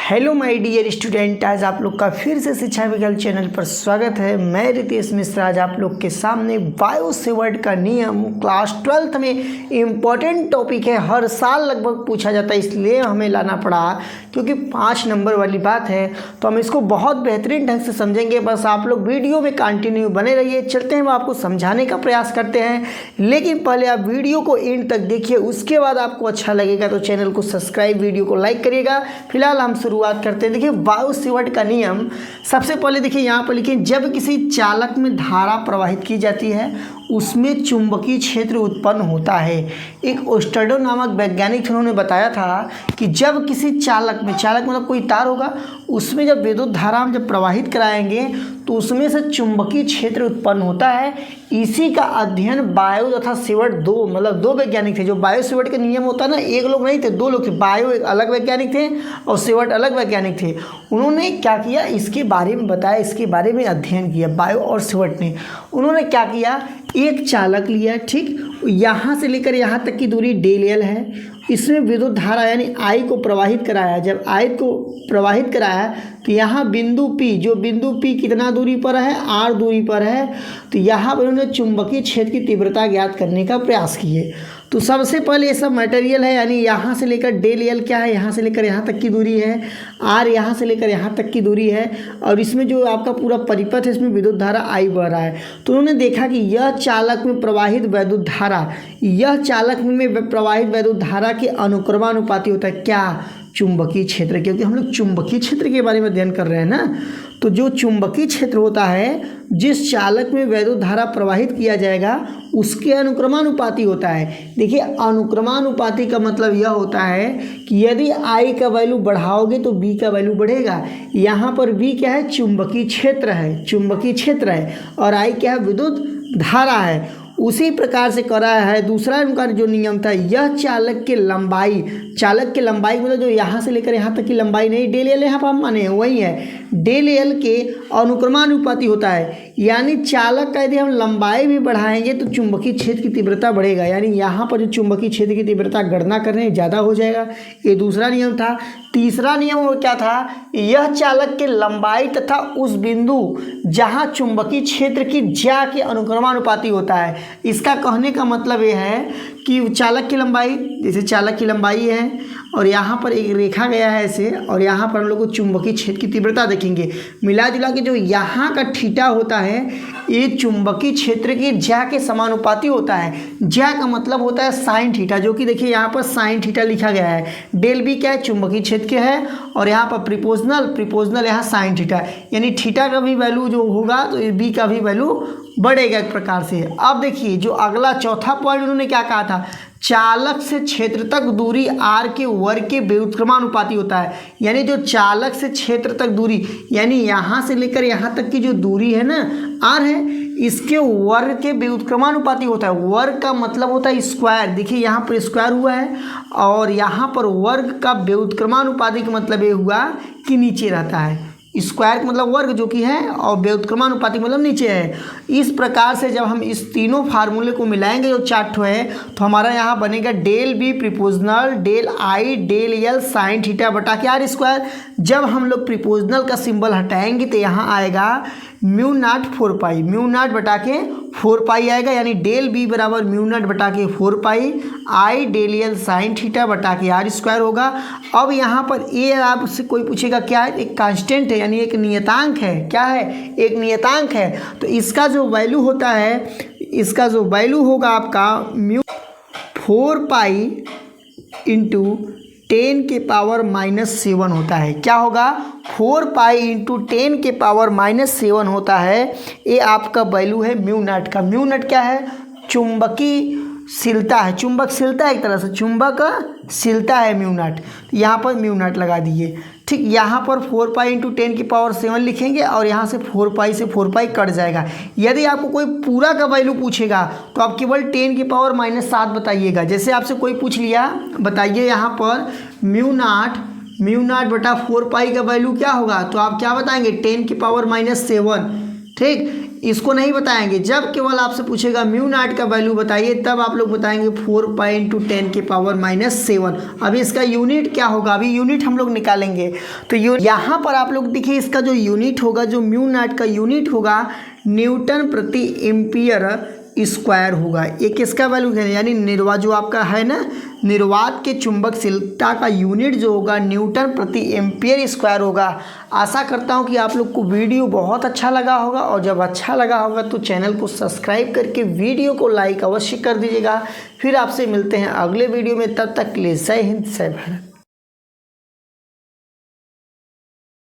Hello my dear student, आज आप लोग का फिर से शिक्षा विकल्प चैनल पर स्वागत है। मैं रितेश मिश्रा आज आप लोग के सामने बायो सेवर्ट का नियम क्लास 12th में इम्पॉर्टेंट टॉपिक है। हर साल लगभग पूछा जाता है, इसलिए हमें लाना पड़ा क्योंकि 5 नंबर वाली बात है। तो हम इसको बहुत बेहतरीन ढंग से समझेंगे। बस आप लोग वीडियो में कंटिन्यू बने रहिए। चलते हैं, हम आपको समझाने का प्रयास करते हैं, लेकिन पहले आप वीडियो को एंड तक देखिए। उसके बाद आपको अच्छा लगेगा तो चैनल को सब्सक्राइब, वीडियो को लाइक करिएगा। फिलहाल हम शुरुआत करते हैं। देखिए बायो सेवर्ट का नियम, सबसे पहले देखिए यहाँ पर लिखिए, जब किसी चालक में धारा प्रवाहित की जाती है उसमें चुंबकीय क्षेत्र उत्पन्न होता है। एक ओस्टर्डो नामक वैज्ञानिक उन्होंने बताया था कि जब किसी चालक में, चालक मतलब कोई तार होगा, उसमें जब विद्युत धारा हम जब प्रवाहित कराएंगे तो उसमें से चुंबकीय क्षेत्र उत्पन्न होता है। इसी का अध्ययन बायो तथा सेवर्ट दो वैज्ञानिक थे। जो बायो सेवर्ट का नियम होता है ना, एक लोग नहीं थे, 2 लोग थे। बायो एक अलग वैज्ञानिक थे और सेवर्ट अलग वैज्ञानिक थे। उन्होंने क्या किया, इसके बारे में बताया, इसके बारे में अध्ययन किया बायो और सेवर्ट ने। उन्होंने क्या किया, एक चालक लिया, ठीक, यहाँ से लेकर यहाँ तक की दूरी डेल है। इसमें विद्युत धारा यानी आई को प्रवाहित कराया। जब आई को प्रवाहित कराया तो यहाँ बिंदु P, जो बिंदु P कितना दूरी पर है, R दूरी पर है, तो यहाँ पर उन्होंने चुंबकीय क्षेत्र की तीव्रता ज्ञात करने का प्रयास किए। तो सबसे पहले ये सब मटेरियल है, यानी यहाँ से लेकर डेल क्या है, यहाँ से लेकर यहाँ तक की दूरी है, R यहाँ से लेकर यहाँ तक की दूरी है, और इसमें जो आपका पूरा परिपथ है इसमें विद्युत धारा I बह रहा है। तो उन्होंने देखा कि यह चालक में प्रवाहित वैद्युत धारा, यह चालक में प्रवाहित वैद्युत धारा के अनुक्रमानुपाती होता है। क्या? चुंबकीय क्षेत्र, क्योंकि हम लोग चुंबकीय क्षेत्र के बारे में अध्ययन कर रहे हैं ना। तो जो चुंबकीय क्षेत्र होता है, जिस चालक में वैद्युत धारा प्रवाहित किया जाएगा उसके अनुक्रमानुपाती होता है। देखिए अनुक्रमानुपाती का मतलब यह होता है कि यदि आई का वैल्यू बढ़ाओगे तो बी का वैल्यू बढ़ेगा। यहाँ पर बी क्या है, चुंबकीय क्षेत्र है, चुंबकीय क्षेत्र है, और आई क्या है, विद्युत धारा है। उसी प्रकार से करा है दूसरा उनका जो नियम था, यह चालक की लंबाई मतलब जो यहाँ से लेकर यहाँ तक की लंबाई नहीं, डेल एल यहाँ पर हम माने वही है, डेल एल के अनुक्रमानुपाती होता है। यानी चालक का यदि हम लंबाई भी बढ़ाएंगे तो चुंबकीय क्षेत्र की तीव्रता बढ़ेगा, यानी यहाँ पर जो चुंबकीय क्षेत्र की तीव्रता गणना करने ज़्यादा हो जाएगा। ये दूसरा नियम था। तीसरा नियम वो क्या था, यह चालक के लंबाई तथा उस बिंदु जहाँ चुंबकीय क्षेत्र की ज्या के अनुक्रमानुपाती होता है। इसका कहने का मतलब ये है कि चालक की लंबाई, जैसे चालक की लंबाई है और यहाँ पर एक रेखा गया है ऐसे, और यहाँ पर हम लोग को चुंबकीय क्षेत्र की तीव्रता देखेंगे, मिला जुला के जो यहाँ का थीटा होता है ये चुंबकीय क्षेत्र की ज्या के समानुपाती होता है। ज्या का मतलब होता है साइन थीटा, जो कि देखिए यहाँ पर साइन थीटा लिखा गया है। डेल बी क्या है, चुंबकीय क्षेत्र के है, और यहाँ पर प्रिपोजनल यहाँ साइन थीटा, यानी थीटा का भी वैल्यू जो होगा तो बी का भी वैल्यू बढ़ेगा एक प्रकार से। अब देखिए जो अगला चौथा पॉइंट उन्होंने क्या कहा था, चालक से क्षेत्र तक दूरी R के वर्ग के व्युत्क्रमानुपाती होता है। यानी जो चालक से क्षेत्र तक दूरी, यानी यहाँ से लेकर यहाँ तक की जो दूरी है ना, R है, इसके वर्ग के व्युत्क्रमानुपाती होता है। वर्ग का मतलब होता है स्क्वायर, देखिए यहाँ पर स्क्वायर हुआ है, और यहाँ पर वर्ग का व्युत्क्रमानुपाती का मतलब ये हुआ कि नीचे रहता है। स्क्वायर का मतलब वर्ग जो कि है, और व्युत्क्रमानुपाती मतलब नीचे है। इस प्रकार से जब हम इस तीनों फार्मूले को मिलाएंगे, जो 4 है, तो हमारा यहाँ बनेगा del B proportional, del I, del L sine theta बटा के आर स्क्वायर। जब हम लोग प्रिपोजनल का सिंबल हटाएंगे तो यहाँ आएगा म्यू नॉट 4 पाई, म्यू नॉट बटा के 4 पाई आएगा, यानी डेल बी बराबर म्यू नॉट बटा के 4 पाई, आई डेल एल साइन थीटा बटा के आर स्क्वायर होगा। अब यहाँ पर ए आपसे कोई पूछेगा क्या है, एक कांस्टेंट है, यानी एक नियतांक है। क्या है, एक नियतांक है। तो इसका जो वैल्यू होता है, इसका जो वैल्यू होगा आपका म्यू 4 पाई इंटू 10 के पावर -7 होता है। क्या होगा, 4 पाई इंटू 10 के पावर -7 होता है। ये आपका वैल्यू है म्यू नॉट का। म्यू नॉट क्या है, चुंबकीयशीलता है, चुंबकशीलता एक तरह से चुंबकशीलता है म्यू नॉट। यहाँ पर म्यू नॉट लगा दिए, ठीक। यहाँ पर 4 पाई इंटू 10 की पावर 7 लिखेंगे, और यहाँ से 4 पाई से 4 पाई कट जाएगा। यदि आपको कोई पूरा का वैल्यू पूछेगा तो आप केवल 10 की पावर -7 बताइएगा। जैसे आपसे कोई पूछ लिया, बताइए यहाँ पर म्यू नॉट बटा 4 पाई का वैल्यू क्या होगा, तो आप क्या बताएंगे, 10 की पावर -7, ठीक। इसको नहीं बताएंगे। जब केवल आपसे पूछेगा म्यू नॉट का वैल्यू बताइए, तब आप लोग बताएंगे 4 पाई इंटू 10 की पावर -7। अभी इसका यूनिट क्या होगा, अभी यूनिट हम लोग निकालेंगे। तो यहाँ पर आप लोग देखिए, इसका जो यूनिट होगा, जो म्यू नॉट का यूनिट होगा, न्यूटन प्रति एम्पियर स्क्वायर होगा। ये किसका वैल्यू है, यानी निर्वात जो आपका है ना, निर्वात के चुंबकशीलता का यूनिट जो होगा न्यूटन प्रति एम्पियर स्क्वायर होगा। आशा करता हूँ कि आप लोग को वीडियो बहुत अच्छा लगा होगा, और जब अच्छा लगा होगा तो चैनल को सब्सक्राइब करके वीडियो को लाइक अवश्य कर दीजिएगा। फिर आपसे मिलते हैं अगले वीडियो में, तब तक के लिए जय हिंद जय भारत।